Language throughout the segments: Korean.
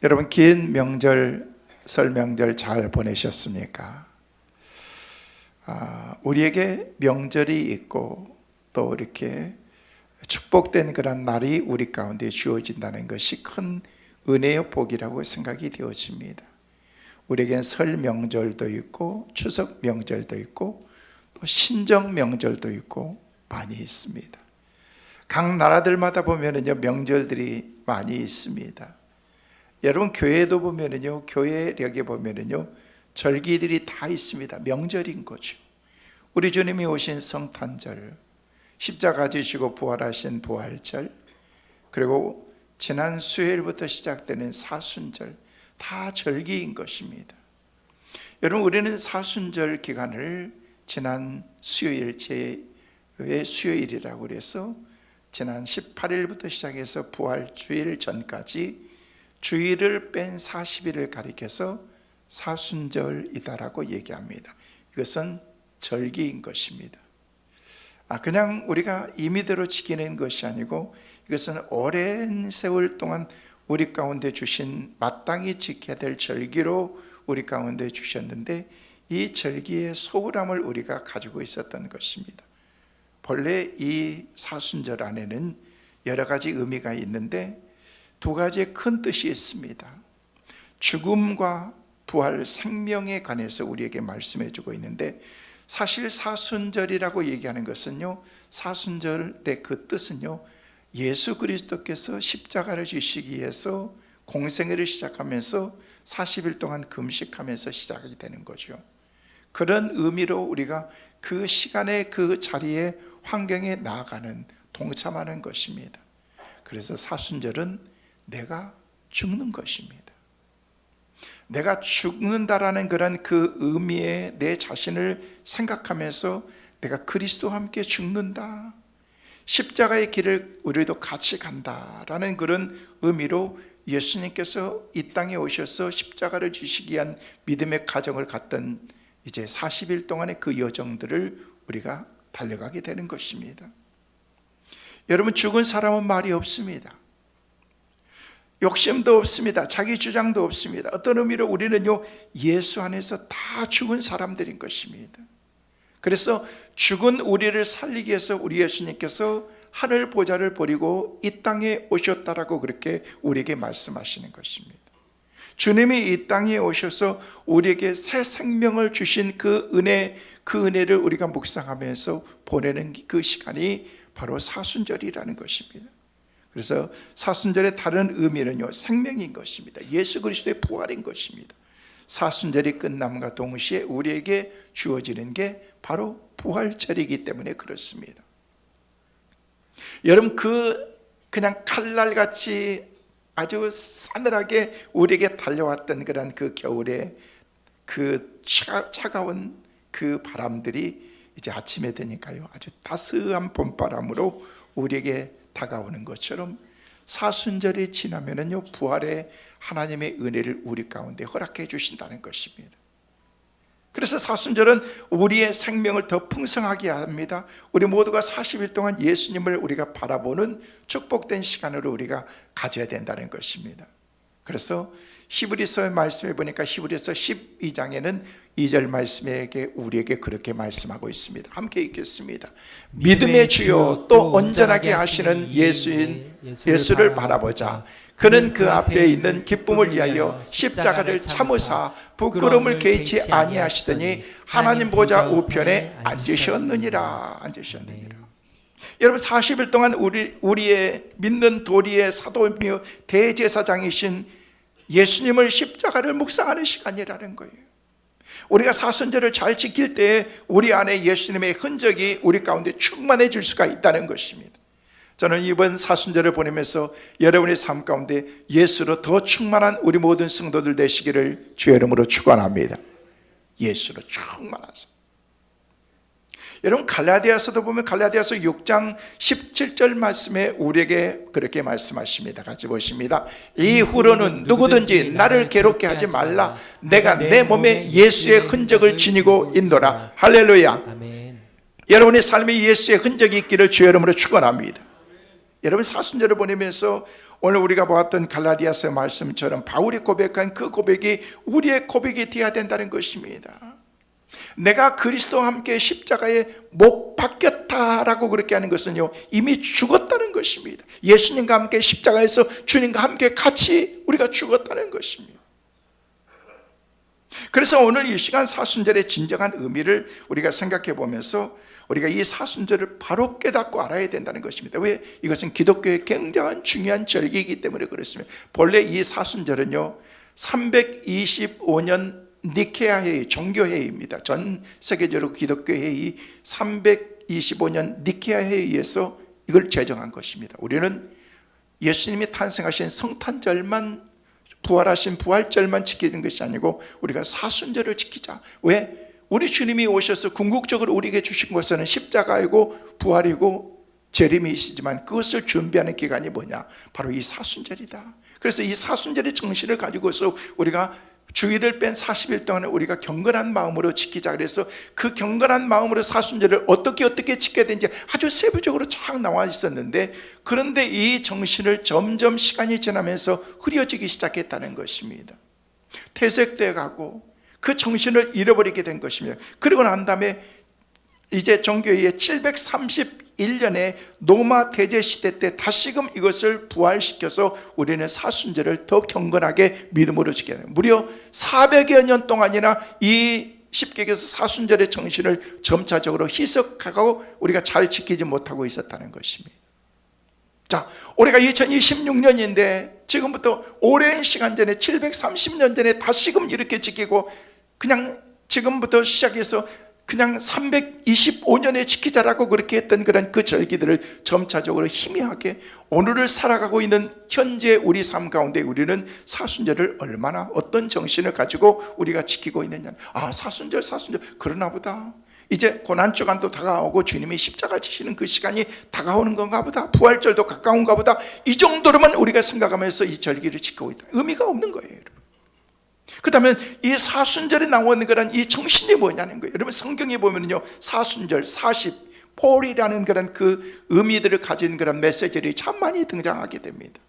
여러분 긴 명절, 설 명절 잘 보내셨습니까? 우리에게 명절이 있고 또 이렇게 축복된 그런 날이 우리 가운데 주어진다는 것이 큰 은혜의 복이라고 생각이 되어집니다. 우리에겐 설 명절도 있고 추석 명절도 있고 또 신정 명절도 있고 많이 있습니다. 각 나라들마다 보면은요 명절들이 많이 있습니다. 여러분 교회도 보면은요 교회력에 보면은요 절기들이 다 있습니다. 명절인 거죠. 우리 주님이 오신 성탄절, 십자가 지시고 부활하신 부활절, 그리고 지난 수요일부터 시작되는 사순절, 다 절기인 것입니다. 여러분 우리는 사순절 기간을 지난 수요일 제2의 수요일이라고 그래서 지난 18일부터 시작해서 부활주일 전까지 주일을 뺀 40일을 가리켜서 사순절이다라고 얘기합니다. 이것은 절기인 것입니다. 그냥 우리가 임의대로 지키는 것이 아니고 이것은 오랜 세월 동안 우리 가운데 주신 마땅히 지켜야 될 절기로 우리 가운데 주셨는데 이 절기의 소홀함을 우리가 가지고 있었던 것입니다. 본래 이 사순절 안에는 여러 가지 의미가 있는데 두 가지의 큰 뜻이 있습니다. 죽음과 부활, 생명에 관해서 우리에게 말씀해 주고 있는데 사실 사순절이라고 얘기하는 것은요 사순절의 그 뜻은요 예수 그리스도께서 십자가를 지시기 위해서 공생애를 시작하면서 40일 동안 금식하면서 시작이 되는 거죠. 그런 의미로 우리가 그 시간에 그 자리에 환경에 나아가는 동참하는 것입니다. 그래서 사순절은 내가 죽는 것입니다. 내가 죽는다라는 그런 그 의미에 내 자신을 생각하면서 내가 그리스도와 함께 죽는다, 십자가의 길을 우리도 같이 간다라는 그런 의미로 예수님께서 이 땅에 오셔서 십자가를 지시기 위한 믿음의 가정을 갔던 이제 40일 동안의 그 여정들을 우리가 달려가게 되는 것입니다. 여러분 죽은 사람은 말이 없습니다. 욕심도 없습니다. 자기 주장도 없습니다. 어떤 의미로 우리는요 예수 안에서 다 죽은 사람들인 것입니다. 그래서 죽은 우리를 살리기 위해서 우리 예수님께서 하늘 보좌를 버리고 이 땅에 오셨다라고 그렇게 우리에게 말씀하시는 것입니다. 주님이 이 땅에 오셔서 우리에게 새 생명을 주신 그 은혜를 우리가 묵상하면서 보내는 그 시간이 바로 사순절이라는 것입니다. 그래서 사순절의 다른 의미는요 생명인 것입니다. 예수 그리스도의 부활인 것입니다. 사순절이 끝남과 동시에 우리에게 주어지는 게 바로 부활절이기 때문에 그렇습니다. 여러분 그냥 칼날같이 아주 싸늘하게 우리에게 달려왔던 그런 그 겨울에 그 차가운 그 바람들이 이제 아침에 되니까요 아주 따스한 봄바람으로 우리에게 다가오는 것처럼 사순절이 지나면은요 부활의 하나님의 은혜를 우리 가운데 허락해 주신다는 것입니다. 그래서 사순절은 우리의 생명을 더 풍성하게 합니다. 우리 모두가 40일 동안 예수님을 우리가 바라보는 축복된 시간으로 우리가 가져야 된다는 것입니다. 그래서 히브리서의 말씀을 보니까 히브리서 12장에는 2절 말씀에게 우리에게 그렇게 말씀하고 있습니다. 함께 읽겠습니다. 믿음의 주요 또 온전하게 하시는 예수를 바라보자. 그는 그 앞에 있는 기쁨을 위하여 십자가를 참으사 부끄러움을 개의치 아니하시더니 하나님 보좌 우편에 앉으셨느니라. 여러분 40일 동안 우리의 믿는 도리의 사도이며 대제사장이신 예수님을 십자가를 묵상하는 시간이라는 거예요. 우리가 사순절을 잘 지킬 때 우리 안에 예수님의 흔적이 우리 가운데 충만해질 수가 있다는 것입니다. 저는 이번 사순절을 보내면서 여러분의 삶 가운데 예수로 더 충만한 우리 모든 성도들 되시기를 주의 이름으로 축원합니다. 예수로 충만하사. 여러분 갈라디아서도 보면 갈라디아서 6장 17절 말씀에 우리에게 그렇게 말씀하십니다. 같이 보십니다. 이후로는 누구든지 나를 괴롭게 하지 말라. 내가 내 몸에 예수의 흔적을 지니고 있노라. 할렐루야. 아멘. 여러분의 삶에 예수의 흔적이 있기를 주의 이름으로 축원합니다. 여러분, 사순절을 보내면서 오늘 우리가 보았던 갈라디아서 말씀처럼 바울이 고백한 그 고백이 우리의 고백이 되어야 된다는 것입니다. 내가 그리스도와 함께 십자가에 못 박혔다라고 그렇게 하는 것은요, 이미 죽었다는 것입니다. 예수님과 함께 십자가에서 주님과 함께 같이 우리가 죽었다는 것입니다. 그래서 오늘 이 시간 사순절의 진정한 의미를 우리가 생각해 보면서 우리가 이 사순절을 바로 깨닫고 알아야 된다는 것입니다. 왜? 이것은 기독교의 굉장한 중요한 절기이기 때문에 그렇습니다. 본래 이 사순절은요, 325년 니케아 회의, 종교회의입니다. 전 세계적으로 기독교 회의 325년 니케아 회의에서 이걸 제정한 것입니다. 우리는 예수님이 탄생하신 성탄절만, 부활하신 부활절만 지키는 것이 아니고 우리가 사순절을 지키자. 왜? 우리 주님이 오셔서 궁극적으로 우리에게 주신 것은 십자가이고 부활이고 재림이시지만 그것을 준비하는 기간이 뭐냐? 바로 이 사순절이다. 그래서 이 사순절의 정신을 가지고서 우리가 주일을 뺀 40일 동안에 우리가 경건한 마음으로 지키자. 그래서 그 경건한 마음으로 사순절을 어떻게 지켜야 되는지 아주 세부적으로 쫙 나와 있었는데, 그런데 이 정신을 점점 시간이 지나면서 흐려지기 시작했다는 것입니다. 퇴색돼 가고 그 정신을 잃어버리게 된 것입니다. 그리고 난 다음에 이제 종교의 731년에 로마 대제 시대 때 다시금 이것을 부활시켜서 우리는 사순절을 더 경건하게 믿음으로 지켜야 돼요. 무려 400여 년 동안이나 이 십계에서 사순절의 정신을 점차적으로 희석하고 우리가 잘 지키지 못하고 있었다는 것입니다. 자, 올해가 2026년인데 지금부터 오랜 시간 전에 730년 전에 다시금 이렇게 지키고 그냥 지금부터 시작해서 그냥 325년에 지키자라고 그렇게 했던 그런 그 절기들을 점차적으로 희미하게 오늘을 살아가고 있는 현재 우리 삶 가운데 우리는 사순절을 얼마나 어떤 정신을 가지고 우리가 지키고 있느냐. 아, 사순절 그러나 보다. 이제 고난주간도 다가오고 주님이 십자가 지시는 그 시간이 다가오는 건가 보다. 부활절도 가까운가 보다. 이 정도로만 우리가 생각하면서 이 절기를 지키고 있다. 의미가 없는 거예요, 여러분. 그 다음에 이 사순절에 나오는 거란 이 정신이 뭐냐는 거예요. 여러분, 성경에 보면요, 사순절, 40, 폴이라는 그런 그 의미들을 가진 그런 메시지들이 참 많이 등장하게 됩니다.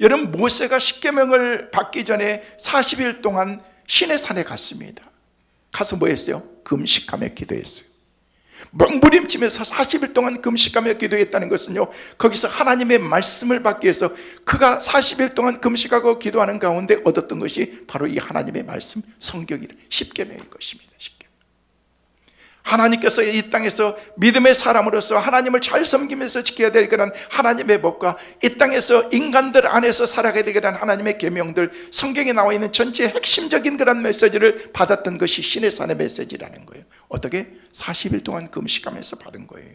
여러분, 모세가 십계명을 받기 전에 40일 동안 시내산에 갔습니다. 가서 뭐 했어요? 금식하며 기도했어요. 먹부림치면서 40일 동안 금식하며 기도했다는 것은요, 거기서 하나님의 말씀을 받기 위해서 그가 40일 동안 금식하고 기도하는 가운데 얻었던 것이 바로 이 하나님의 말씀, 성경이라 십계명일 것입니다. 하나님께서 이 땅에서 믿음의 사람으로서 하나님을 잘 섬기면서 지켜야 될 그런 하나님의 법과 이 땅에서 인간들 안에서 살아가야 될 그런 하나님의 계명들, 성경에 나와 있는 전체 핵심적인 그런 메시지를 받았던 것이 시내산의 메시지라는 거예요. 어떻게? 40일 동안 금식하면서 받은 거예요.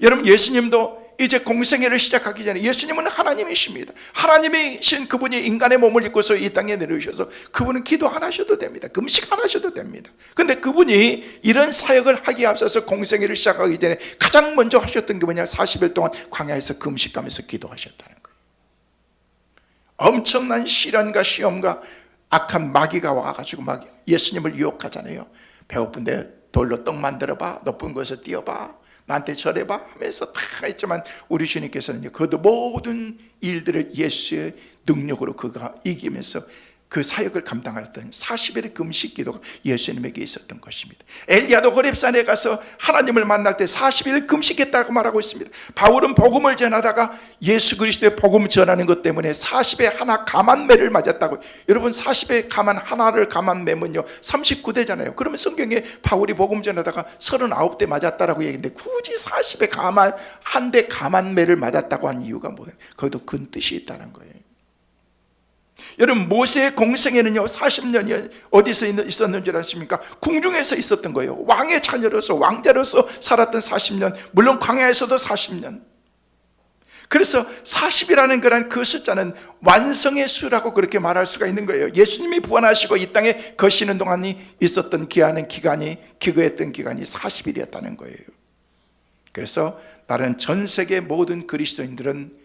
여러분, 예수님도 이제 공생애를 시작하기 전에 예수님은 하나님이십니다. 하나님이신 그분이 인간의 몸을 입고서 이 땅에 내려오셔서 그분은 기도 안 하셔도 됩니다. 금식 안 하셔도 됩니다. 그런데 그분이 이런 사역을 하기에 앞서서 공생애를 시작하기 전에 가장 먼저 하셨던 게 뭐냐? 40일 동안 광야에서 금식하면서 기도하셨다는 거예요. 엄청난 시련과 시험과 악한 마귀가 와가지고 막 예수님을 유혹하잖아요. 배고픈데 돌로 떡 만들어봐, 높은 곳에서 뛰어봐, 나한테 절해봐 하면서 다 했지만 우리 주님께서는 그 모든 일들을 예수의 능력으로 그가 이기면서 그 사역을 감당했던 40일의 금식 기도가 예수님에게 있었던 것입니다. 엘리야도 호렙산에 가서 하나님을 만날 때 40일 금식했다고 말하고 있습니다. 바울은 복음을 전하다가 예수 그리스도의 복음 전하는 것 때문에 40에 하나 감한매를 맞았다고. 여러분, 40에 감한 하나를 감한 매면요 39대잖아요. 그러면 성경에 바울이 복음 전하다가 39대 맞았다라고 얘기했는데 굳이 40에 감한 한 대 감한매를 맞았다고 한 이유가 뭐예요? 거기도 큰 뜻이 있다는 거예요. 여러분, 모세의 공생애는요 40년이 어디서 있었는 줄 아십니까? 궁중에서 있었던 거예요. 왕의 자녀로서 왕자로서 살았던 40년, 물론 광야에서도 40년. 그래서 40이라는 거란 그 숫자는 완성의 수라고 그렇게 말할 수가 있는 거예요. 예수님이 부활하시고 이 땅에 거시는 동안이 있었던 기간이 기거했던 기간이 40일이었다는 거예요. 그래서 다른 전 세계 모든 그리스도인들은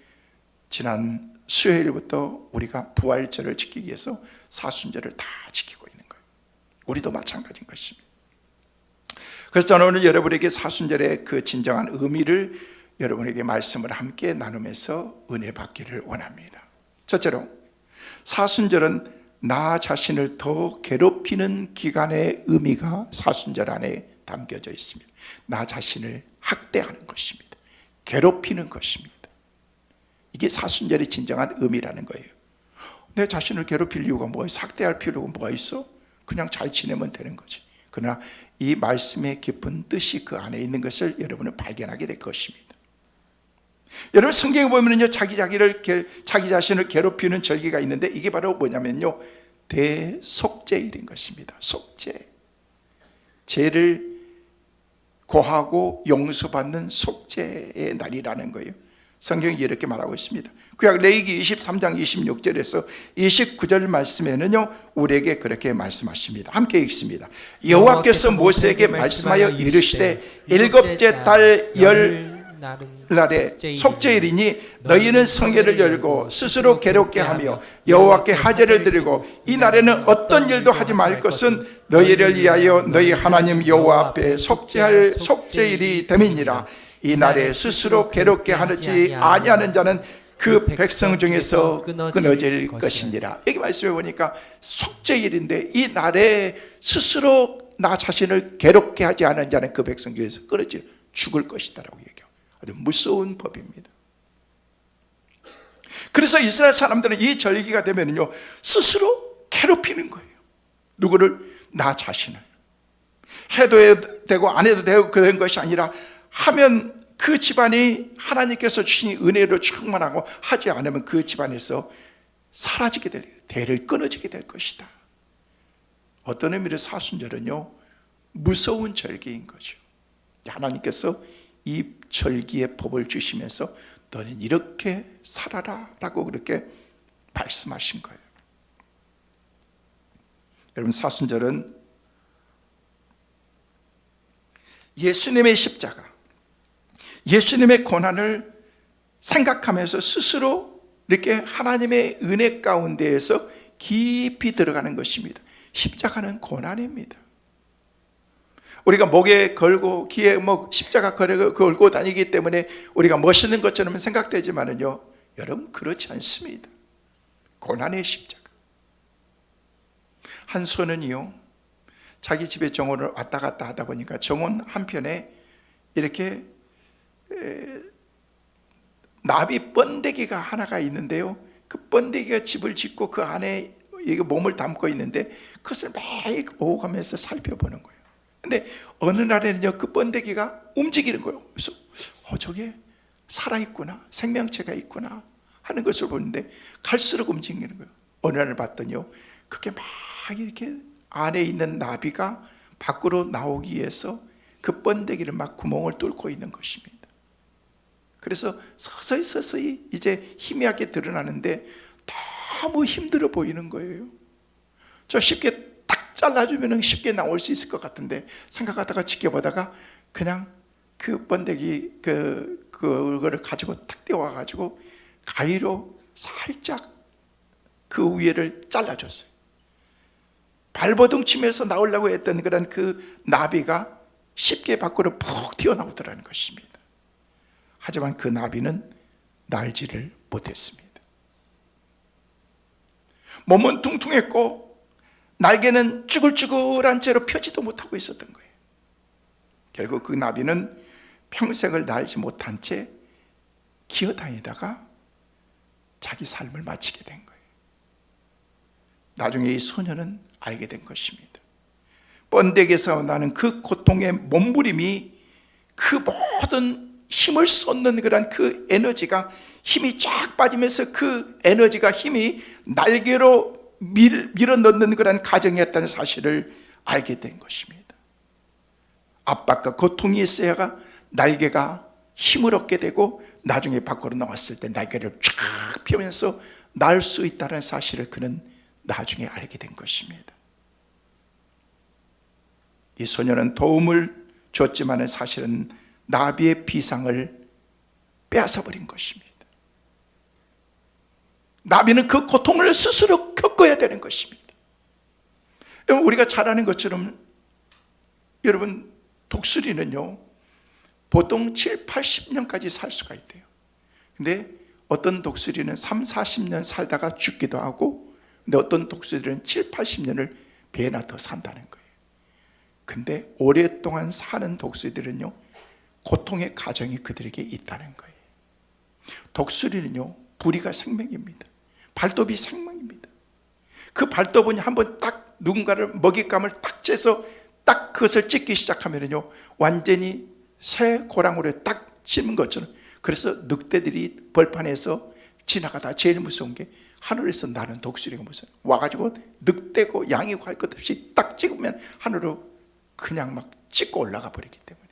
지난 수요일부터 우리가 부활절을 지키기 위해서 사순절을 다 지키고 있는 거예요. 우리도 마찬가지인 것입니다. 그래서 저는 오늘 여러분에게 사순절의 그 진정한 의미를 여러분에게 말씀을 함께 나누면서 은혜 받기를 원합니다. 첫째로, 사순절은 나 자신을 더 괴롭히는 기간의 의미가 사순절 안에 담겨져 있습니다. 나 자신을 학대하는 것입니다. 괴롭히는 것입니다. 이게 사순절의 진정한 의미라는 거예요. 내 자신을 괴롭힐 이유가 뭐가 있어? 학대할 필요가 뭐가 있어? 그냥 잘 지내면 되는 거지. 그러나 이 말씀의 깊은 뜻이 그 안에 있는 것을 여러분은 발견하게 될 것입니다. 여러분, 성경에 보면요, 자기 자신을 괴롭히는 절기가 있는데 이게 바로 뭐냐면요, 대속죄일인 것입니다. 속죄, 죄를 고하고 용서받는 속죄의 날이라는 거예요. 성경이 이렇게 말하고 있습니다. 구약 레위기 23장 26절에서 29절 말씀에는요, 우리에게 그렇게 말씀하십니다. 함께 읽습니다. 여호와께서 모세에게 말씀하여 이르시되 일곱째 달 열 날에 속죄일이니 너희는 성회를 열고 스스로 괴롭게 하며 여호와께 하제를 드리고 이 날에는 어떤 일도 하지 말 것은 너희를 위하여 너희 하나님 여호와 앞에 속죄할 속죄일이 됨이니라. 이 날에 스스로 괴롭게 하지 아니하는 자는 그 백성 중에서 끊어질 것이니라. 여기 말씀해 보니까 속죄일인데 이 날에 스스로 나 자신을 괴롭게 하지 않은 자는 그 백성 중에서 끊어질, 죽을 것이다라고 얘기해요. 아주 무서운 법입니다. 그래서 이스라엘 사람들은 이 절기가 되면요, 스스로 괴롭히는 거예요. 누구를? 나 자신을. 해도 되고 안 해도 되고 그런 것이 아니라 하면 그 집안이 하나님께서 주신 은혜로 충만하고 하지 않으면 그 집안에서 사라지게 될, 대를 끊어지게 될 것이다. 어떤 의미로 사순절은요, 무서운 절기인 거죠. 하나님께서 이 절기의 법을 주시면서 너는 이렇게 살아라 라고 그렇게 말씀하신 거예요. 여러분, 사순절은 예수님의 십자가, 예수님의 고난을 생각하면서 스스로 이렇게 하나님의 은혜 가운데에서 깊이 들어가는 것입니다. 십자가는 고난입니다. 우리가 목에 걸고 귀에 십자가 걸고 다니기 때문에 우리가 멋있는 것처럼 생각되지만은요, 여러분, 그렇지 않습니다. 고난의 십자가. 한 소년이요, 자기 집에 정원을 왔다 갔다 하다 보니까 정원 한편에 이렇게 나비 번데기가 하나가 있는데요, 그 번데기가 집을 짓고 그 안에 몸을 담고 있는데 그것을 매일 오고 가면서 살펴보는 거예요. 근데 어느 날에는요, 그 번데기가 움직이는 거예요. 그래서 저게 살아있구나, 생명체가 있구나 하는 것을 보는데 갈수록 움직이는 거예요. 어느 날 봤더니요, 그게 막 이렇게 안에 있는 나비가 밖으로 나오기 위해서 그 번데기를 막 구멍을 뚫고 있는 것입니다. 그래서 서서히 이제 희미하게 드러나는데 너무 힘들어 보이는 거예요. 저 쉽게 딱 잘라주면 쉽게 나올 수 있을 것 같은데 생각하다가 지켜보다가 그냥 그 번데기 그거를 가지고 탁 떼어와가지고 가위로 살짝 그 위에를 잘라줬어요. 발버둥 치면서 나오려고 했던 그런 그 나비가 쉽게 밖으로 푹 튀어나오더라는 것입니다. 하지만 그 나비는 날지를 못했습니다. 몸은 퉁퉁했고 날개는 쭈글쭈글한 채로 펴지도 못하고 있었던 거예요. 결국 그 나비는 평생을 날지 못한 채 기어다니다가 자기 삶을 마치게 된 거예요. 나중에 이 소녀는 알게 된 것입니다. 번데기에서 나는 그 고통의 몸부림이 그 모든 힘을 쏟는 그런 그 에너지가 힘이 쫙 빠지면서 그 에너지가 힘이 날개로 밀어넣는 그런 과정이었다는 사실을 알게 된 것입니다. 압박과 고통이 있어야 날개가 힘을 얻게 되고 나중에 밖으로 나왔을 때 날개를 쫙 펴면서 날 수 있다는 사실을 그는 나중에 알게 된 것입니다. 이 소녀는 도움을 줬지만 사실은 나비의 비상을 빼앗아버린 것입니다. 나비는 그 고통을 스스로 겪어야 되는 것입니다. 우리가 잘 아는 것처럼 여러분, 독수리는요, 보통 7, 80년까지 살 수가 있대요. 근데 어떤 독수리는 3, 40년 살다가 죽기도 하고, 근데 어떤 독수리들은 7, 80년을 배나 더 산다는 거예요. 근데 오랫동안 사는 독수리들은요, 고통의 가정이 그들에게 있다는 거예요. 독수리는요, 부리가 생명입니다. 발톱이 생명입니다. 그 발톱은 한번 딱 누군가를 먹잇감을 딱 째서 딱 그것을 찢기 시작하면요, 완전히 새 고랑으로 딱 찌는 것처럼. 그래서 늑대들이 벌판에서 지나가다 제일 무서운 게 하늘에서 나는 독수리가 무서워요. 와가지고 늑대고 양이고 할 것 없이 딱 찍으면 하늘로 그냥 막 찍고 올라가 버리기 때문에.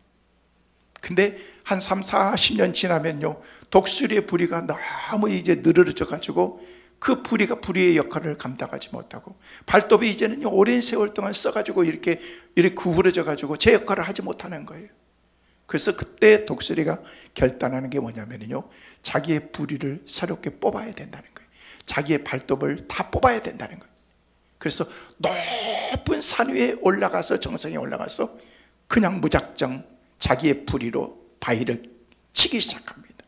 근데 한 3, 40년 지나면요, 독수리의 부리가 너무 이제 늘어져 가지고 그 부리가 부리의 역할을 감당하지 못하고, 발톱이 이제는요, 오랜 세월 동안 써가지고 이렇게 구부러져 가지고 제 역할을 하지 못하는 거예요. 그래서 그때 독수리가 결단하는 게 뭐냐면요, 자기의 부리를 새롭게 뽑아야 된다는 거예요. 자기의 발톱을 다 뽑아야 된다는 거예요. 그래서 높은 산 위에 올라가서, 정상에 올라가서 그냥 무작정 자기의 부리로 바위를 치기 시작합니다.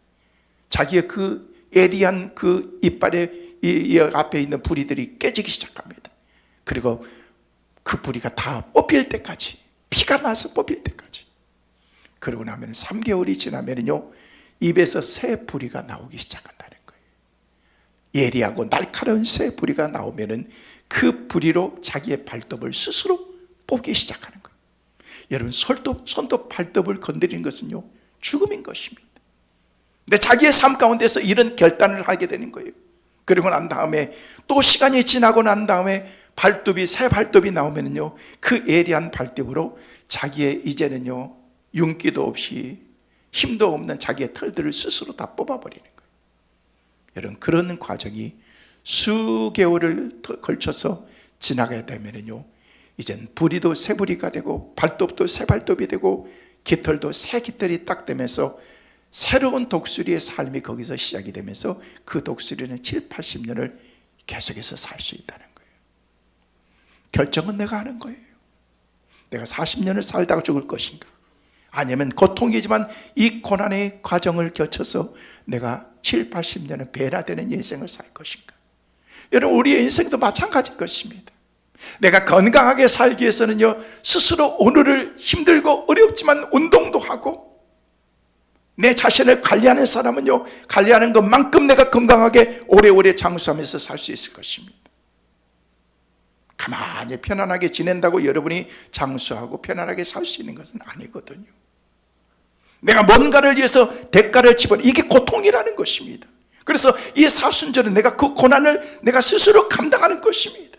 자기의 그 예리한 그 이빨에 이 앞에 있는 부리들이 깨지기 시작합니다. 그리고 그 부리가 다 뽑힐 때까지, 피가 나서 뽑힐 때까지. 그러고 나면 3개월이 지나면요, 입에서 새 부리가 나오기 시작한다는 거예요. 예리하고 날카로운 새 부리가 나오면은 그 부리로 자기의 발톱을 스스로 뽑기 시작하는 거예요. 여러분, 손톱 발톱을 건드리는 것은요, 죽음인 것입니다. 근데 자기의 삶 가운데서 이런 결단을 하게 되는 거예요. 그리고 난 다음에 또 시간이 지나고 난 다음에 새 발톱이 나오면요, 그 예리한 발톱으로 자기의 이제는요, 윤기도 없이 힘도 없는 자기의 털들을 스스로 다 뽑아버리는 거예요. 여러분, 그런 과정이 수개월을 걸쳐서 지나가야 되면요, 이젠 부리도 새 부리가 되고 발톱도 새 발톱이 되고 깃털도 새 깃털이 딱 되면서 새로운 독수리의 삶이 거기서 시작이 되면서 그 독수리는 7, 80년을 계속해서 살 수 있다는 거예요. 결정은 내가 하는 거예요. 내가 40년을 살다가 죽을 것인가, 아니면 고통이지만 이 고난의 과정을 거쳐서 내가 7, 80년을 배나되는 인생을 살 것인가. 여러분, 우리의 인생도 마찬가지일 것입니다. 내가 건강하게 살기 위해서는요, 스스로 오늘을 힘들고 어렵지만 운동도 하고, 내 자신을 관리하는 사람은요, 관리하는 것만큼 내가 건강하게 오래오래 장수하면서 살 수 있을 것입니다. 가만히 편안하게 지낸다고 여러분이 장수하고 편안하게 살 수 있는 것은 아니거든요. 내가 뭔가를 위해서 대가를 치르는, 이게 고통이라는 것입니다. 그래서 이 사순절은 내가 그 고난을 내가 스스로 감당하는 것입니다.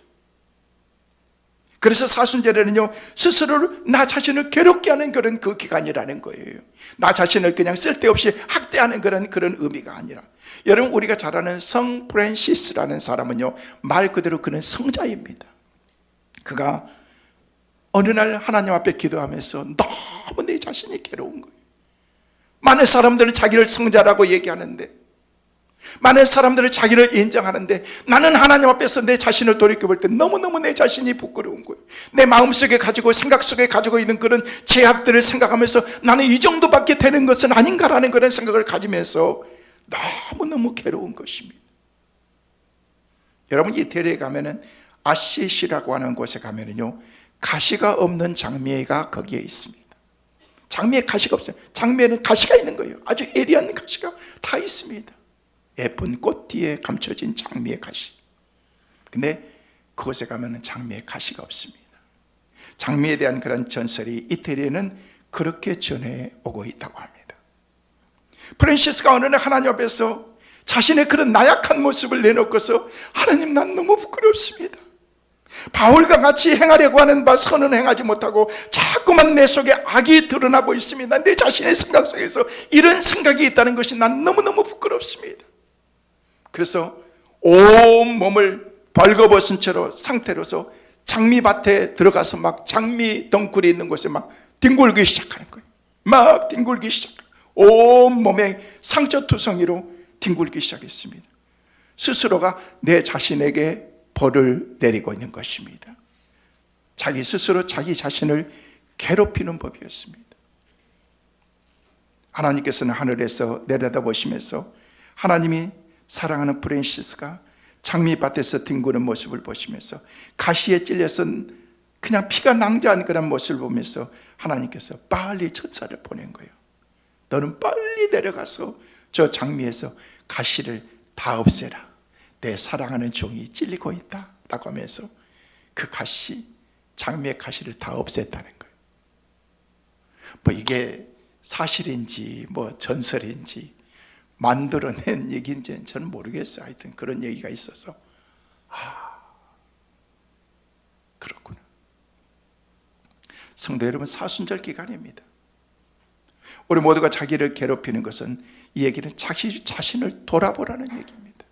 그래서 사순절에는요, 스스로를, 나 자신을 괴롭게 하는 그런 그 기간이라는 거예요. 나 자신을 그냥 쓸데없이 학대하는 그런 의미가 아니라, 여러분, 우리가 잘 아는 성 프란시스라는 사람은요, 말 그대로 그는 성자입니다. 그가 어느 날 하나님 앞에 기도하면서 너무 내 자신이 괴로운 거예요. 많은 사람들은 자기를 성자라고 얘기하는데, 많은 사람들은 자기를 인정하는데, 나는 하나님 앞에서 내 자신을 돌이켜볼 때 너무너무 내 자신이 부끄러운 거예요. 내 마음속에 가지고, 생각 속에 가지고 있는 그런 제약들을 생각하면서 나는 이 정도밖에 되는 것은 아닌가라는 그런 생각을 가지면서 너무너무 괴로운 것입니다. 여러분, 이태리에 가면은 아시시라고 하는 곳에 가면은요, 가시가 없는 장미가 거기에 있습니다. 장미에 가시가 없어요. 장미에는 가시가 있는 거예요. 아주 예리한 가시가 다 있습니다. 예쁜 꽃 뒤에 감춰진 장미의 가시. 근데 그곳에 가면은 장미의 가시가 없습니다. 장미에 대한 그런 전설이 이태리에는 그렇게 전해 오고 있다고 합니다. 프란시스가 어느 날 하나님 앞에서 자신의 그런 나약한 모습을 내놓고서, 하나님, 난 너무 부끄럽습니다. 바울과 같이 행하려고 하는 바 선은 행하지 못하고 자꾸만 내 속에 악이 드러나고 있습니다. 내 자신의 생각 속에서 이런 생각이 있다는 것이 난 너무너무 부끄럽습니다. 그래서 온 몸을 벌거벗은 채로 상태로서 장미밭에 들어가서 막 장미 덩굴이 있는 곳에 막 뒹굴기 시작하는 거예요. 막 뒹굴기 시작해요. 온 몸에 상처투성이로 뒹굴기 시작했습니다. 스스로가 내 자신에게 벌을 내리고 있는 것입니다. 자기 스스로 자기 자신을 괴롭히는 법이었습니다. 하나님께서는 하늘에서 내려다보시면서 하나님이 사랑하는 프랜시스가 장미밭에서 뒹구는 모습을 보시면서 가시에 찔려서 그냥 피가 낭자한 그런 모습을 보면서 하나님께서 빨리 천사를 보낸 거예요. 너는 빨리 내려가서 저 장미에서 가시를 다 없애라. 내 사랑하는 종이 찔리고 있다 라고 하면서 그 가시, 장미의 가시를 다 없앴다는 거예요. 뭐 이게 사실인지 뭐 전설인지 만들어낸 얘기인지 저는 모르겠어요. 하여튼 그런 얘기가 있어서 그렇구나. 성도 여러분, 사순절 기간입니다. 우리 모두가 자기를 괴롭히는 것은, 이 얘기는 자기 자신을 돌아보라는 얘기입니다.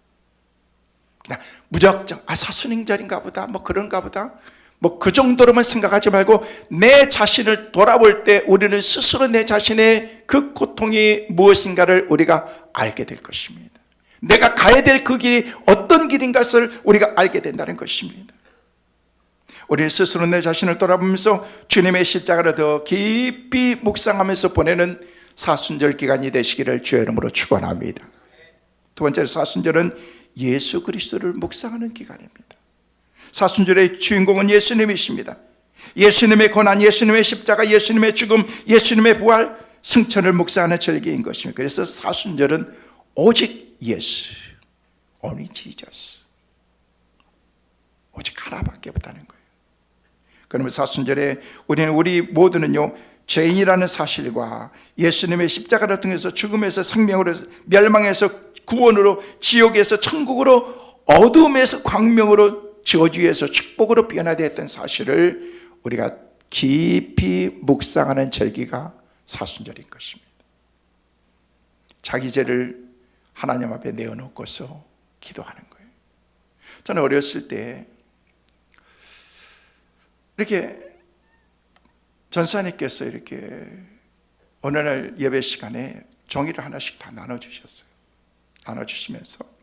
그냥 무작정 사순절인가 보다, 뭐 그런가 보다, 뭐 그 정도로만 생각하지 말고 내 자신을 돌아볼 때 우리는 스스로 내 자신의 그 고통이 무엇인가를 우리가 알게 될 것입니다. 내가 가야 될 그 길이 어떤 길인 것을 우리가 알게 된다는 것입니다. 우리 스스로 내 자신을 돌아보면서 주님의 십자가를 더 깊이 묵상하면서 보내는 사순절 기간이 되시기를 주의 이름으로 축원합니다. 두 번째로, 사순절은 예수 그리스도를 묵상하는 기간입니다. 사순절의 주인공은 예수님이십니다. 예수님의 고난, 예수님의 십자가, 예수님의 죽음, 예수님의 부활, 승천을 묵상하는 절기인 것입니다. 그래서 사순절은 오직 예수, only Jesus, 오직 하나밖에 없다는 거예요. 그러면 사순절에 우리 모두는요, 죄인이라는 사실과 예수님의 십자가를 통해서 죽음에서 생명으로, 멸망에서 구원으로, 지옥에서 천국으로, 어둠에서 광명으로, 저주에서 축복으로 변화되었던 사실을 우리가 깊이 묵상하는 절기가 사순절인 것입니다. 자기 죄를 하나님 앞에 내어놓고서 기도하는 거예요. 저는 어렸을 때 이렇게 전사님께서 이렇게 어느 날 예배 시간에 종이를 하나씩 다 나눠주셨어요. 나눠주시면서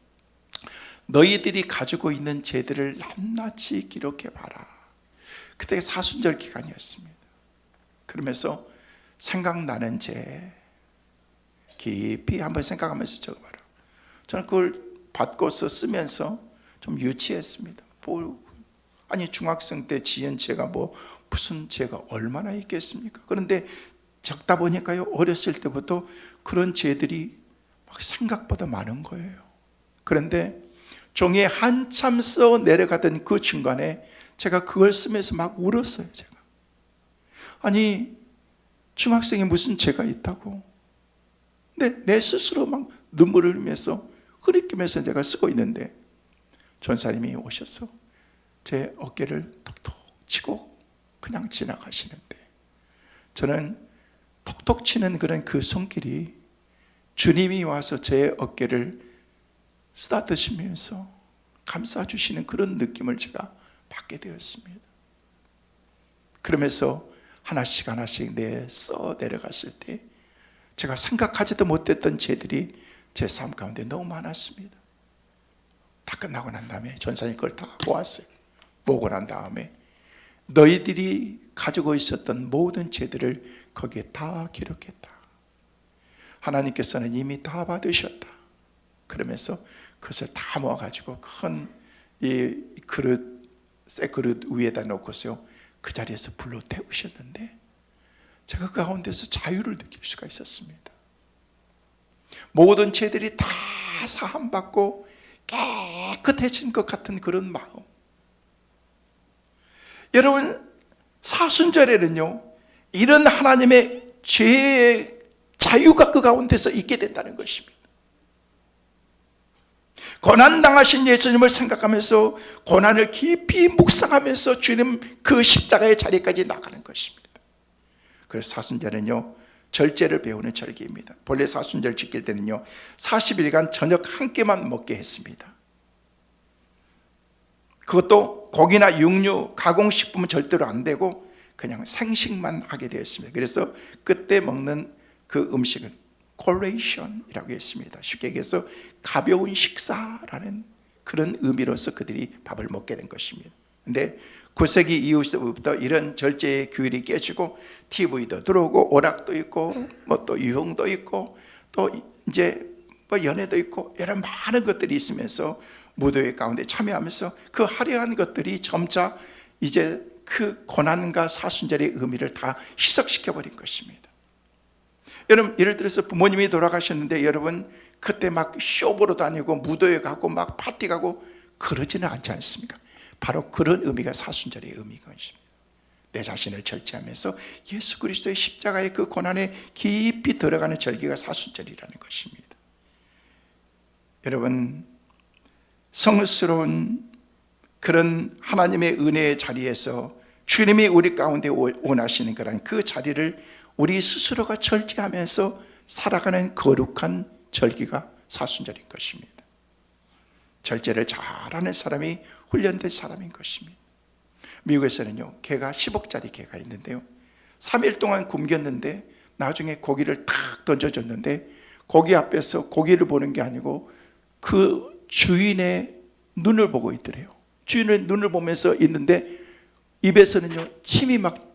너희들이 가지고 있는 죄들을 낱낱이 기록해봐라. 그때 사순절 기간이었습니다. 그러면서 생각나는 죄 깊이 한번 생각하면서 적어봐라. 저는 그걸 받고서 쓰면서 좀 유치했습니다. 아니 중학생 때 지은 죄가 무슨 죄가 얼마나 있겠습니까? 그런데 적다 보니까요, 어렸을 때부터 그런 죄들이 막 생각보다 많은 거예요. 그런데 종이에 한참 써 내려가던 그 중간에 제가 그걸 쓰면서 막 울었어요. 제가 아니 중학생이 무슨 죄가 있다고. 근데 내 스스로 막 눈물을 흘리면서 흐리끼면서 내가 쓰고 있는데 전사님이 오셔서 제 어깨를 톡톡 치고 그냥 지나가시는데, 저는 톡톡 치는 그런 그 손길이 주님이 와서 제 어깨를 쓰다드시면서 감싸주시는 그런 느낌을 제가 받게 되었습니다. 그러면서 하나씩 하나씩 써 내려갔을 때 제가 생각하지도 못했던 죄들이 제 삶 가운데 너무 많았습니다. 다 끝나고 난 다음에 전사님 그걸 다 모았어요. 모으고 난 다음에 너희들이 가지고 있었던 모든 죄들을 거기에 다 기록했다. 하나님께서는 이미 다 받으셨다. 그러면서 그것을 다 모아가지고 큰 이 그릇, 새 그릇 위에다 놓고서요, 그 자리에서 불로 태우셨는데 제가 그 가운데서 자유를 느낄 수가 있었습니다. 모든 죄들이 다 사함받고 깨끗해진 것 같은 그런 마음. 여러분, 사순절에는요, 이런 하나님의 죄의 자유가 그 가운데서 있게 된다는 것입니다. 고난당하신 예수님을 생각하면서 고난을 깊이 묵상하면서 주님 그 십자가의 자리까지 나가는 것입니다. 그래서 사순절은요, 절제를 배우는 절기입니다. 본래 사순절 지킬 때는요 40일간 저녁 한 끼만 먹게 했습니다. 그것도 고기나 육류, 가공식품은 절대로 안 되고 그냥 생식만 하게 되었습니다. 그래서 그때 먹는 그 음식은 콜레이션이라고 했습니다. 쉽게 얘기해서 가벼운 식사라는 그런 의미로서 그들이 밥을 먹게 된 것입니다. 근데 9세기 이후부터 이런 절제의 규율이 깨지고 TV도 들어오고 오락도 있고 뭐 또 유흥도 있고 또 이제 뭐 연애도 있고 이런 많은 것들이 있으면서 무도회 가운데 참여하면서 그 화려한 것들이 점차 이제 그 고난과 사순절의 의미를 다 희석시켜버린 것입니다. 여러분, 예를 들어서 부모님이 돌아가셨는데 여러분 그때 막 쇼 보러 다니고 무도회 가고 막 파티 가고 그러지는 않지 않습니까? 바로 그런 의미가 사순절의 의미인 것입니다. 내 자신을 절제하면서 예수 그리스도의 십자가의 그 고난에 깊이 들어가는 절기가 사순절이라는 것입니다. 여러분, 성스러운 그런 하나님의 은혜의 자리에서 주님이 우리 가운데 원하시는 그런 그 자리를 우리 스스로가 절제하면서 살아가는 거룩한 절기가 사순절인 것입니다. 절제를 잘하는 사람이 훈련된 사람인 것입니다. 미국에서는요, 개가 10억짜리 개가 있는데요, 3일 동안 굶겼는데 나중에 고기를 탁 던져줬는데 고기 앞에서 고기를 보는 게 아니고 그 주인의 눈을 보고 있더래요. 주인의 눈을 보면서 있는데 입에서는요 침이 막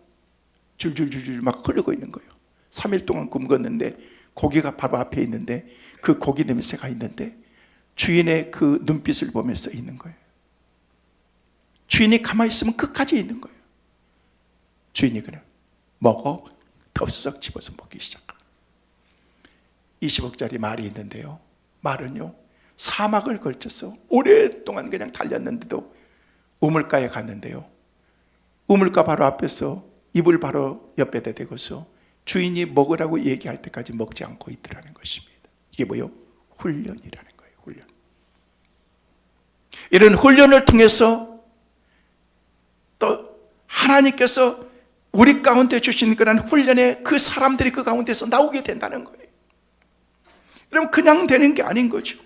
줄줄줄줄 막 흐르고 있는 거예요. 3일 동안 굶겼는데 고기가 바로 앞에 있는데 그 고기 냄새가 있는데 주인의 그 눈빛을 보면서 있는 거예요. 주인이 가만히 있으면 끝까지 있는 거예요. 주인이 그냥 먹어 덥석 집어서 먹기 시작합니다. 20억짜리 말이 있는데요, 말은요 사막을 걸쳐서 오랫동안 그냥 달렸는데도 우물가에 갔는데요, 우물가 바로 앞에서 이불 바로 옆에다 대고서 주인이 먹으라고 얘기할 때까지 먹지 않고 있더라는 것입니다. 이게 뭐예요? 훈련이라는 거예요. 훈련. 이런 훈련을 통해서 또 하나님께서 우리 가운데 주신 그런 훈련에 그 사람들이 그 가운데서 나오게 된다는 거예요. 그럼 그냥 되는 게 아닌 거죠.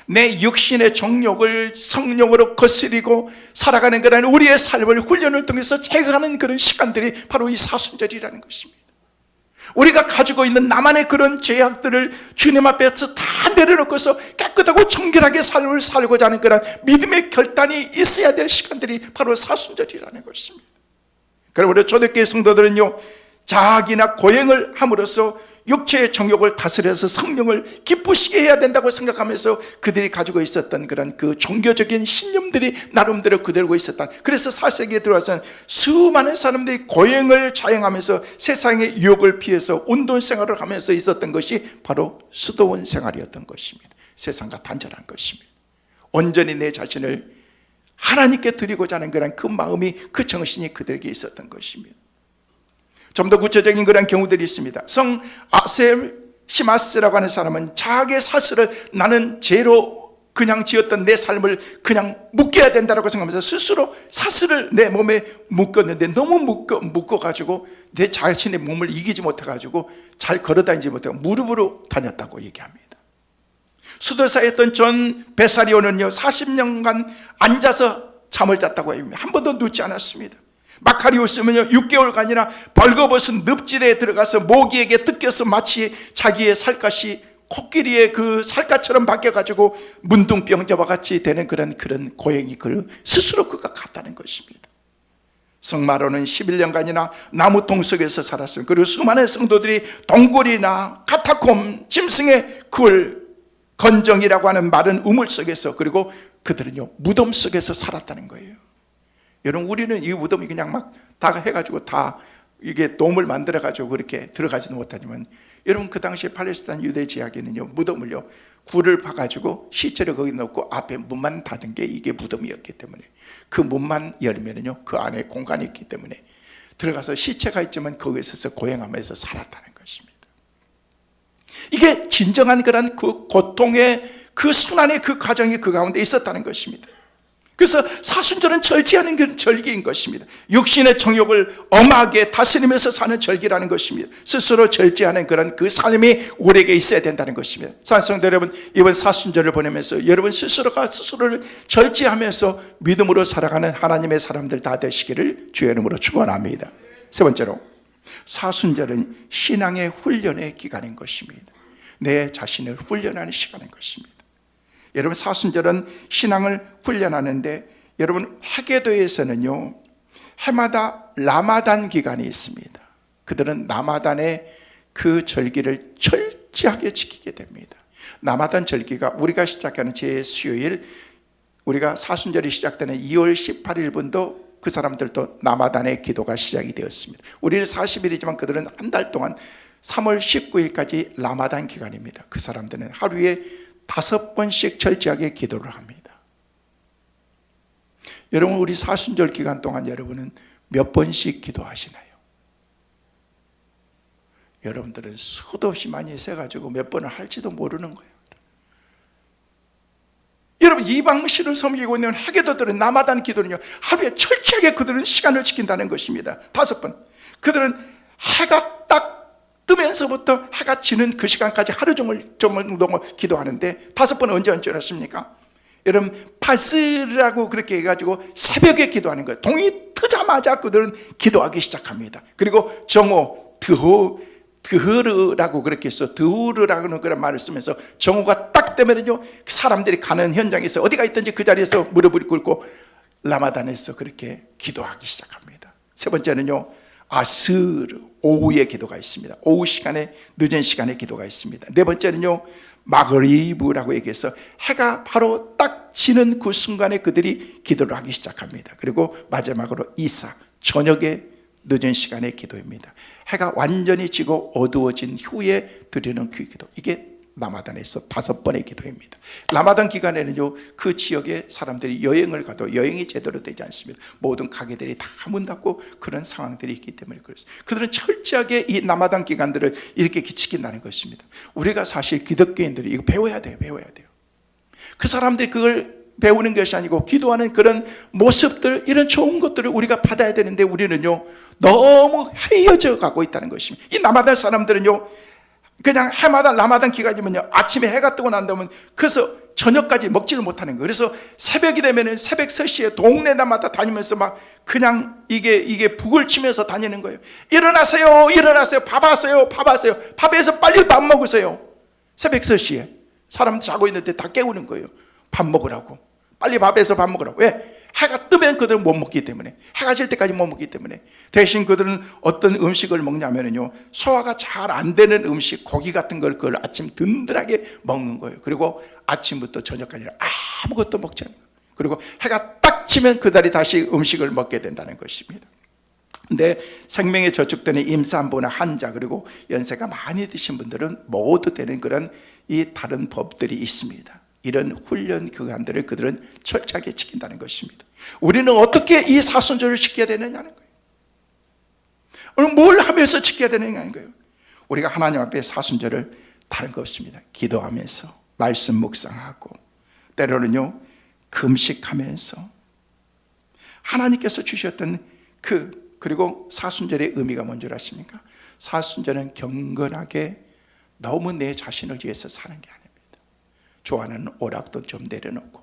내 육신의 정욕을 성령으로 거스리고 살아가는 그런 우리의 삶을 훈련을 통해서 제거하는 그런 시간들이 바로 이 사순절이라는 것입니다. 우리가 가지고 있는 나만의 그런 죄악들을 주님 앞에서 다 내려놓고서 깨끗하고 정결하게 삶을 살고자 하는 그런 믿음의 결단이 있어야 될 시간들이 바로 사순절이라는 것입니다. 그리고 우리 초대교회 성도들은요, 자학이나 고행을 함으로써 육체의 정욕을 다스려서 성령을 기쁘시게 해야 된다고 생각하면서 그들이 가지고 있었던 그런 그 종교적인 신념들이 나름대로 그대로 있었다. 그래서 4세기에 들어와서는 수많은 사람들이 고행을 자행하면서 세상의 유혹을 피해서 온돈 생활을 하면서 있었던 것이 바로 수도원 생활이었던 것입니다. 세상과 단절한 것입니다. 온전히 내 자신을 하나님께 드리고자 하는 그런 그 마음이, 그 정신이 그들에게 있었던 것입니다. 좀 더 구체적인 그런 경우들이 있습니다. 성 아셀시마스라고 하는 사람은 자기의 사슬을 나는 죄로 그냥 지었던 내 삶을 그냥 묶여야 된다고 생각하면서 스스로 사슬을 내 몸에 묶었는데 너무 묶어가지고 내 자신의 몸을 이기지 못해가지고 잘 걸어다니지 못하고 무릎으로 다녔다고 얘기합니다. 수도사에 있던 존 베사리오는요 40년간 앉아서 잠을 잤다고 합니다. 한 번도 눕지 않았습니다. 마카리우스는요 6개월간이나 벌거벗은 늪지대에 들어가서 모기에게 뜯겨서 마치 자기의 살갗이 코끼리의 그 살갗처럼 바뀌어가지고 문둥병자와 같이 되는 그런 고행이 스스로 그가 갔다는 것입니다. 성마로는 11년간이나 나무통 속에서 살았습니다. 그리고 수많은 성도들이 동굴이나 카타콤, 짐승의 굴, 건정이라고 하는 마른 우물 속에서, 그리고 그들은요 무덤 속에서 살았다는 거예요. 여러분, 우리는 이 무덤이 그냥 막 다 해가지고 다 이게 돔을 만들어가지고 그렇게 들어가지는 못하지만, 여러분 그 당시에 팔레스타인 유대 지역에는요 무덤을요 굴을 파가지고 시체를 거기 넣고 앞에 문만 닫은 게 이게 무덤이었기 때문에, 그 문만 열면은요 그 안에 공간이 있기 때문에 들어가서 시체가 있지만 거기에 있어서 고행하면서 살았다는 것입니다. 이게 진정한 그런 그 고통의 그 순환의 그 과정이 그 가운데 있었다는 것입니다. 그래서 사순절은 절제하는 그런 절기인 것입니다. 육신의 정욕을 엄하게 다스리면서 사는 절기라는 것입니다. 스스로 절제하는 그런 그 삶이 우리에게 있어야 된다는 것입니다. 사랑하는 성도 여러분, 이번 사순절을 보내면서 여러분 스스로가 스스로를 절제하면서 믿음으로 살아가는 하나님의 사람들 다 되시기를 주의 이름으로 축원합니다. 세 번째로, 사순절은 신앙의 훈련의 기간인 것입니다. 내 자신을 훈련하는 시간인 것입니다. 여러분, 사순절은 신앙을 훈련하는데 여러분, 하게도에서는요, 해마다 라마단 기간이 있습니다. 그들은 라마단의 그 절기를 철저하게 지키게 됩니다. 라마단 절기가 우리가 시작하는 제 수요일, 우리가 사순절이 시작되는 2월 18일분도 그 사람들도 라마단의 기도가 시작이 되었습니다. 우리는 40일이지만 그들은 한 달 동안 3월 19일까지 라마단 기간입니다. 그 사람들은 하루에 5번씩 철저하게 기도를 합니다. 여러분, 우리 사순절 기간 동안 여러분은 몇 번씩 기도하시나요? 여러분들은 수도 없이 많이 세가지고 몇 번을 할지도 모르는 거예요. 여러분, 이방신을 섬기고 있는 하게도들은 라마단 기도는요, 하루에 철저하게 그들은 시간을 지킨다는 것입니다. 5번. 그들은 해가 딱 뜨면서부터 해가 지는 그 시간까지 하루 종일 기도하는데, 5번은 언제 하십니까? 여러분, 파스라고 그렇게 해가지고 새벽에 기도하는 거예요. 동이 트자마자 그들은 기도하기 시작합니다. 그리고 정오, 드흐르라고 그렇게 해서 드흐르라는 그런 말을 쓰면서 정오가 딱 되면요, 사람들이 가는 현장에서 어디가 있든지 그 자리에서 무릎을 꿇고 라마단에서 그렇게 기도하기 시작합니다. 세 번째는요, 아스르, 오후에 기도가 있습니다. 오후 시간에, 늦은 시간에 기도가 있습니다. 네 번째는요, 마그리브라고 얘기해서 해가 바로 딱 지는 그 순간에 그들이 기도를 하기 시작합니다. 그리고 마지막으로 이사, 저녁에 늦은 시간의 기도입니다. 해가 완전히 지고 어두워진 후에 드리는 그 기도, 이게 라마단에서 5번의 기도입니다. 라마단 기간에는요, 그 지역에 사람들이 여행을 가도 여행이 제대로 되지 않습니다. 모든 가게들이 다 문 닫고 그런 상황들이 있기 때문에 그렇습니다. 그들은 철저하게 이 라마단 기간들을 이렇게 지킨다는 것입니다. 우리가 사실 기독교인들이 이거 배워야 돼요. 그 사람들이 그걸 배우는 것이 아니고 기도하는 그런 모습들, 이런 좋은 것들을 우리가 받아야 되는데 우리는요, 너무 헤어져 가고 있다는 것입니다. 이 라마단 사람들은요, 그냥 해마다 라마단 기간이면요, 아침에 해가 뜨고 난 다음에 그래서 저녁까지 먹지를 못하는 거예요. 그래서 새벽이 되면은 새벽 3시에 동네마다 다니면서 막 그냥 이게 북을 치면서 다니는 거예요. 일어나세요, 밥 하세요. 밥에서 빨리 밥 먹으세요. 새벽 3시에 사람 자고 있는데 다 깨우는 거예요. 밥 먹으라고, 빨리 밥에서 밥 먹으라고. 왜? 해가 뜨면 그들은 못 먹기 때문에, 해가 질 때까지 못 먹기 때문에. 대신 그들은 어떤 음식을 먹냐면요, 소화가 잘 안 되는 음식, 고기 같은 걸 그걸 아침 든든하게 먹는 거예요. 그리고 아침부터 저녁까지 아무것도 먹지 않는 거예요. 그리고 해가 딱 지면 그들이 다시 음식을 먹게 된다는 것입니다. 근데 생명에 저축되는 임산부나 환자, 그리고 연세가 많이 드신 분들은 모두 되는 그런 이 다른 법들이 있습니다. 이런 훈련 기간들을 그들은 철저하게 지킨다는 것입니다. 우리는 어떻게 이 사순절을 지켜야 되느냐는 거예요. 오늘 뭘 하면서 지켜야 되느냐는 거예요. 우리가 하나님 앞에 사순절을 다른 거 없습니다. 기도하면서, 말씀 묵상하고, 때로는요 금식하면서, 하나님께서 주셨던 그리고 사순절의 의미가 뭔지 아십니까? 사순절은 경건하게 너무 내 자신을 위해서 사는 게 아닙니다. 좋아하는 오락도 좀 내려놓고,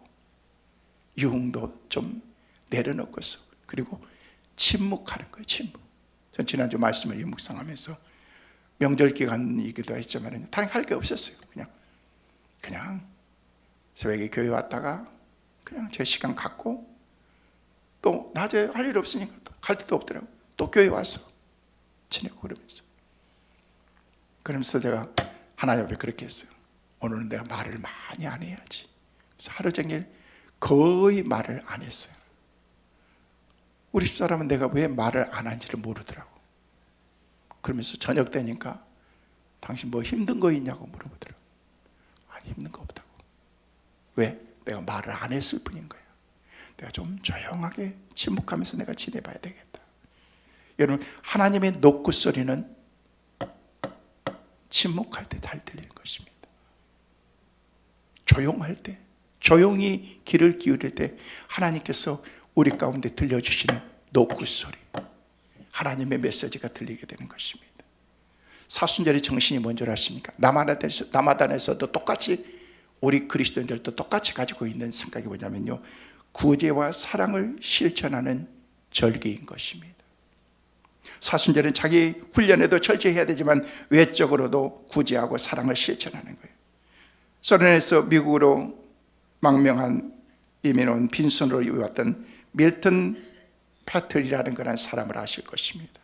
유흥도 좀 내려놓고서, 그리고 침묵하는 거예요. 침묵. 전 지난주 말씀을 묵상하면서 명절 기간이기도 했지만 다른 할 게 없었어요. 그냥 새벽에 교회 왔다가 그냥 제 시간 갖고, 또 낮에 할 일 없으니까 또 갈 데도 없더라고요. 또 교회 와서 지내고 그러면서 제가 하나님 앞에 그렇게 했어요. 오늘은 내가 말을 많이 안 해야지. 그래서 하루 종일 거의 말을 안 했어요. 우리 집사람은 내가 왜 말을 안 한지를 모르더라고. 그러면서 저녁 되니까 당신 뭐 힘든 거 있냐고 물어보더라고. 아니, 힘든 거 없다고. 왜? 내가 말을 안 했을 뿐인 거야. 내가 좀 조용하게 침묵하면서 내가 지내봐야 되겠다. 여러분, 하나님의 노크 소리는 침묵할 때 잘 들리는 것입니다. 조용할 때, 조용히 귀를 기울일 때 하나님께서 우리 가운데 들려주시는 노크 소리, 하나님의 메시지가 들리게 되는 것입니다. 사순절의 정신이 뭔지 아십니까? 라마단에서도 똑같이, 우리 그리스도인들도 똑같이 가지고 있는 생각이 뭐냐면요, 구제와 사랑을 실천하는 절기인 것입니다. 사순절은 자기 훈련에도 철저히 해야 되지만 외적으로도 구제하고 사랑을 실천하는 거예요. 소련에서 미국으로 망명한 이민 온 빈손으로 왔던 밀턴 패틀이라는 그런 사람을 아실 것입니다.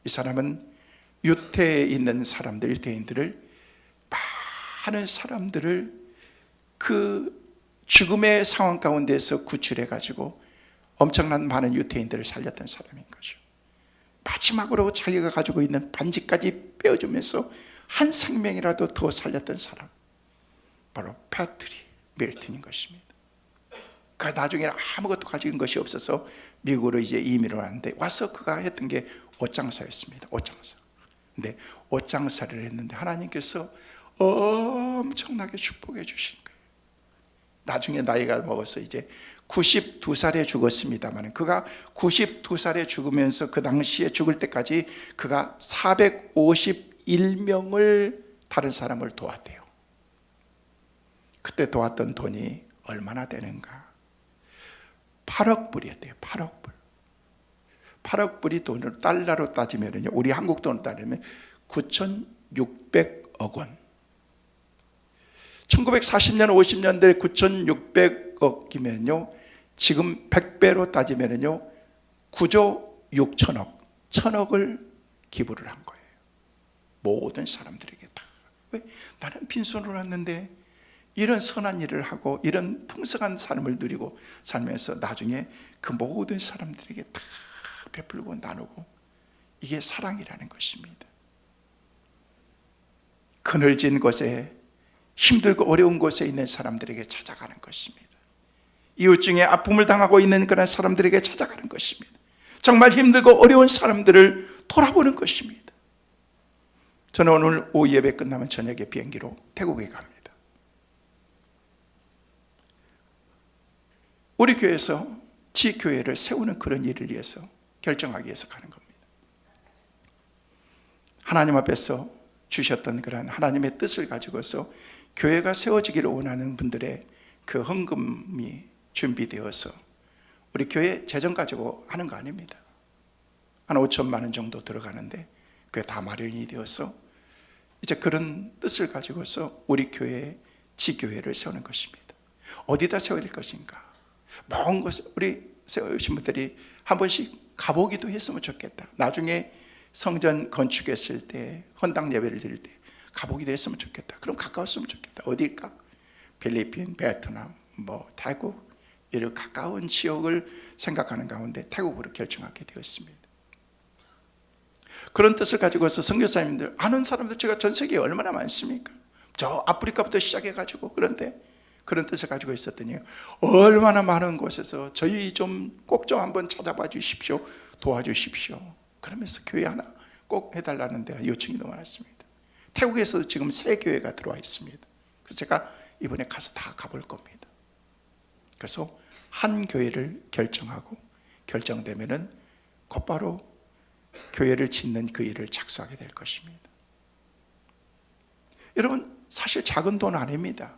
이 사람은 유태에 있는 사람들, 유태인들을, 많은 사람들을 그 죽음의 상황 가운데서 구출해 가지고 엄청난 많은 유태인들을 살렸던 사람인 거죠. 마지막으로 자기가 가지고 있는 반지까지 빼어주면서 한 생명이라도 더 살렸던 사람, 바로 패트리 밀턴인 것입니다. 그 나중에 아무것도 가진 것이 없어서 미국으로 이제 이민을 왔는데, 와서 그가 했던 게 옷장사였습니다. 옷장사. 근데 옷장사를 했는데 하나님께서 엄청나게 축복해 주신 거예요. 나중에 나이가 먹어서 이제 92살에 죽었습니다만, 그가 92살에 죽으면서 그 당시에 죽을 때까지 그가 451명을 다른 사람을 도왔대요. 그때 도왔던 돈이 얼마나 되는가? 8억 불이었대요. 8억 불. 8억 불이 돈으로, 달러로 따지면요, 우리 한국 돈으로 따지면 9,600억 원. 1940년 50년대 9,600억이면요, 지금 100배로 따지면요 9조 6천억, 1,000억을 기부를 한 거예요. 모든 사람들에게 다. 왜? 나는 빈손으로 왔는데 이런 선한 일을 하고 이런 풍성한 삶을 누리고 살면서 나중에 그 모든 사람들에게 다 베풀고 나누고, 이게 사랑이라는 것입니다. 그늘진 곳에, 힘들고 어려운 곳에 있는 사람들에게 찾아가는 것입니다. 이웃 중에 아픔을 당하고 있는 그런 사람들에게 찾아가는 것입니다. 정말 힘들고 어려운 사람들을 돌아보는 것입니다. 저는 오늘 오후 예배 끝나면 저녁에 비행기로 태국에 갑니다. 우리 교회에서 지교회를 세우는 그런 일을 위해서, 결정하기 위해서 가는 겁니다. 하나님 앞에서 주셨던 그런 하나님의 뜻을 가지고서 교회가 세워지기를 원하는 분들의 그 헌금이 준비되어서 우리 교회 재정 가지고 하는 거 아닙니다. 한 5천만 원 정도 들어가는데 그게 다 마련이 되어서 이제 그런 뜻을 가지고서 우리 교회의 지교회를 세우는 것입니다. 어디다 세워야 될 것인가? 먼 곳에 우리 세우신 분들이 한 번씩 가보기도 했으면 좋겠다. 나중에 성전 건축했을 때, 헌당 예배를 드릴 때 가보기도 했으면 좋겠다. 그럼 가까웠으면 좋겠다. 어딜까? 필리핀, 베트남, 태국, 이런 가까운 지역을 생각하는 가운데 태국으로 결정하게 되었습니다. 그런 뜻을 가지고서 선교사님들, 아는 사람들 제가 전 세계에 얼마나 많습니까? 저 아프리카부터 시작해가지고, 그런데 그런 뜻을 가지고 있었더니 얼마나 많은 곳에서 저희 꼭 좀 한번 찾아봐 주십시오, 도와주십시오, 그러면서 교회 하나 꼭 해달라는 데가 요청이 너무 많았습니다. 태국에서도 지금 새 교회가 들어와 있습니다. 그래서 제가 이번에 가서 다 가볼 겁니다. 그래서 한 교회를 결정하고, 결정되면은 곧바로 교회를 짓는 그 일을 착수하게 될 것입니다. 여러분, 사실 작은 돈 아닙니다.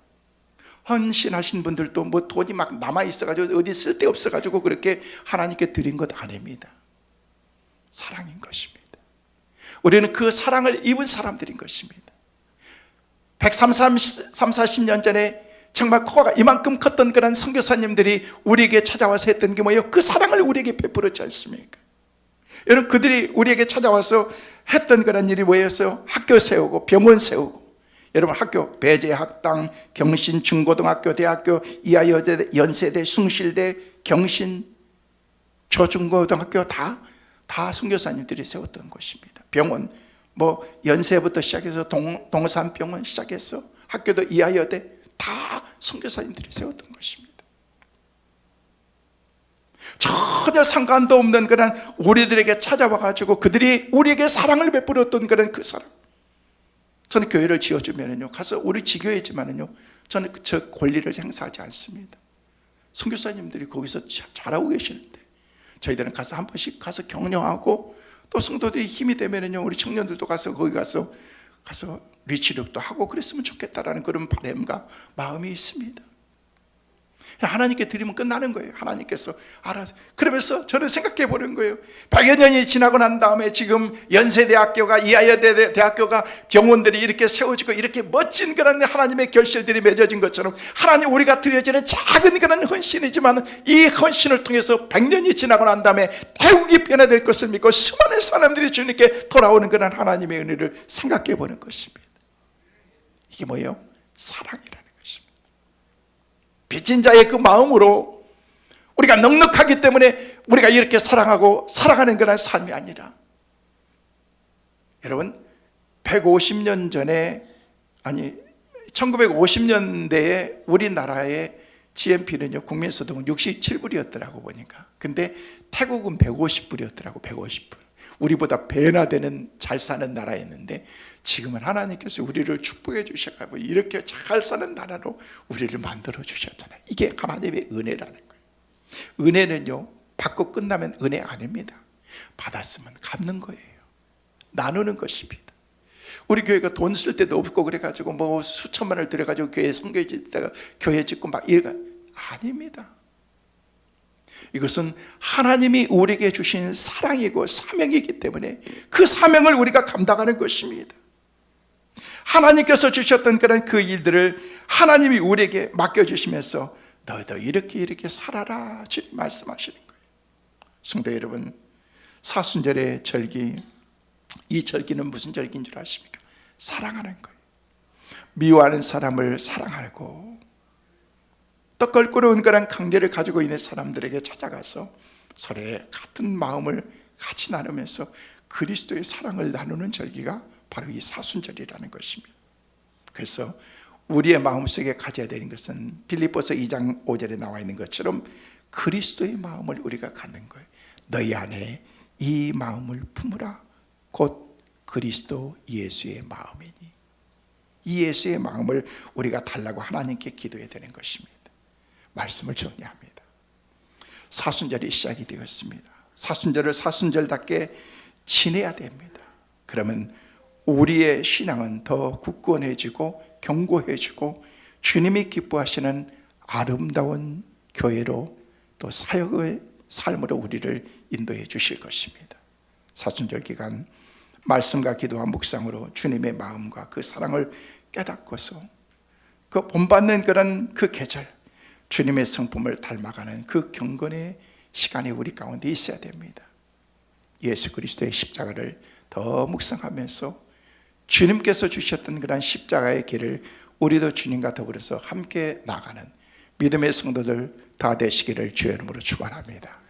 헌신하신 분들도 돈이 막 남아있어가지고 어디 쓸데없어가지고 그렇게 하나님께 드린 것 아닙니다. 사랑인 것입니다. 우리는 그 사랑을 입은 사람들인 것입니다. 140년 전에 정말 코가 이만큼 컸던 그런 선교사님들이 우리에게 찾아와서 했던 게 뭐예요? 그 사랑을 우리에게 베풀었지 않습니까? 여러분, 그들이 우리에게 찾아와서 했던 그런 일이 뭐였어요? 학교 세우고 병원 세우고, 여러분 학교 배제, 학당, 경신, 중고등학교, 대학교, 이하여대, 연세대, 숭실대, 경신, 초중고등학교 다 선교사님들이 세웠던 것입니다. 병원, 연세부터 시작해서 동산병원 시작해서 학교도 이하여대 다 선교사님들이 세웠던 것입니다. 전혀 상관도 없는 그런 우리들에게 찾아와가지고 그들이 우리에게 사랑을 베풀었던 그런 그 사람. 저는 교회를 지어주면요, 가서 우리 지교회지만은요, 저는 저 권리를 행사하지 않습니다. 선교사님들이 거기서 잘하고 계시는데 저희들은 가서 한 번씩 가서 격려하고, 또 성도들이 힘이 되면은요, 우리 청년들도 가서 거기 가서 리치력도 하고 그랬으면 좋겠다라는 그런 바람과 마음이 있습니다. 하나님께 드리면 끝나는 거예요. 하나님께서 알아서. 그러면서 저는 생각해 보는 거예요. 100여 년이 지나고 난 다음에 지금 연세대학교가, 이하여대학교가, 병원들이 이렇게 세워지고 이렇게 멋진 그런 하나님의 결실들이 맺어진 것처럼 하나님 우리가 드려지는 작은 그런 헌신이지만 이 헌신을 통해서 100년이 지나고 난 다음에 태국이 변화될 것을 믿고 수많은 사람들이 주님께 돌아오는 그런 하나님의 은혜를 생각해 보는 것입니다. 이게 뭐예요? 사랑이라는 것입니다. 빚진 자의 그 마음으로 우리가 넉넉하기 때문에 우리가 이렇게 사랑하고 살아가는 그런 삶이 아니라, 여러분 150년 전에, 아니 1950년대에 우리나라의 GNP는요, 국민소득은 67불이었더라고 보니까. 근데 태국은 150불이었더라고. 150불. 우리보다 배나 되는 잘 사는 나라였는데 지금은 하나님께서 우리를 축복해 주셔가지고 이렇게 잘 사는 나라로 우리를 만들어 주셨잖아요. 이게 하나님의 은혜라는 거예요. 은혜는요, 받고 끝나면 은혜 아닙니다. 받았으면 갚는 거예요. 나누는 것입니다. 우리 교회가 돈 쓸 때도 없고 그래가지고 뭐 수천만 원을 들여가지고 교회 선교 짓다가 교회 짓고 막 이래가 아닙니다. 이것은 하나님이 우리에게 주신 사랑이고 사명이기 때문에 그 사명을 우리가 감당하는 것입니다. 하나님께서 주셨던 그런 그 일들을 하나님이 우리에게 맡겨주시면서 너희도 이렇게 살아라 주님 말씀하시는 거예요. 성도 여러분, 사순절의 절기, 이 절기는 무슨 절기인 줄 아십니까? 사랑하는 거예요. 미워하는 사람을 사랑하고 또 껄끄러운 그런 관계를 가지고 있는 사람들에게 찾아가서 서로의 같은 마음을 같이 나누면서 그리스도의 사랑을 나누는 절기가 바로 이 사순절이라는 것입니다. 그래서 우리의 마음속에 가져야 되는 것은 빌립보서 2장 5절에 나와 있는 것처럼 그리스도의 마음을 우리가 갖는 거예요. 너희 안에 이 마음을 품으라. 곧 그리스도 예수의 마음이니. 이 예수의 마음을 우리가 달라고 하나님께 기도해야 되는 것입니다. 말씀을 정리합니다. 사순절이 시작이 되었습니다. 사순절을 사순절답게 지내야 됩니다. 그러면 우리의 신앙은 더 굳건해지고 견고해지고 주님이 기뻐하시는 아름다운 교회로 또 사역의 삶으로 우리를 인도해 주실 것입니다. 사순절 기간 말씀과 기도와 묵상으로 주님의 마음과 그 사랑을 깨닫고서 그 본받는 그런 그 계절, 주님의 성품을 닮아가는 그 경건의 시간이 우리 가운데 있어야 됩니다. 예수 그리스도의 십자가를 더 묵상하면서 주님께서 주셨던 그런 십자가의 길을 우리도 주님과 더불어서 함께 나가는 믿음의 성도들 다 되시기를 주의 이름으로 축원합니다.